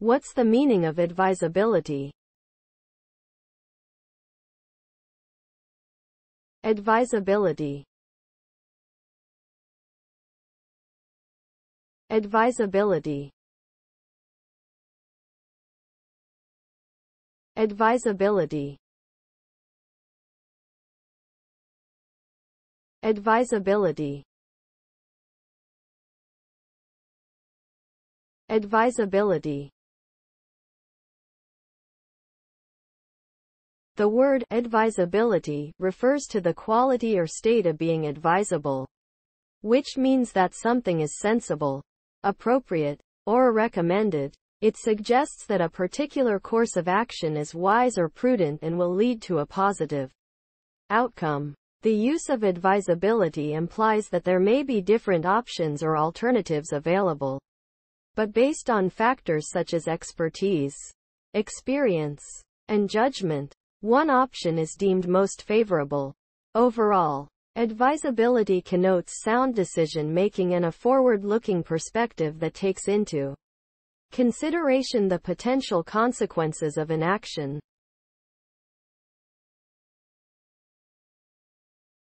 What's the meaning of advisability? Advisability. Advisability. Advisability. Advisability. Advisability. The word advisability refers to the quality or state of being advisable, which means that something is sensible, appropriate, or recommended. It suggests that a particular course of action is wise or prudent and will lead to a positive outcome. The use of advisability implies that there may be different options or alternatives available, but based on factors such as expertise, experience, and judgment, one option is deemed most favorable. Overall, advisability connotes sound decision-making and a forward-looking perspective that takes into consideration the potential consequences of an action.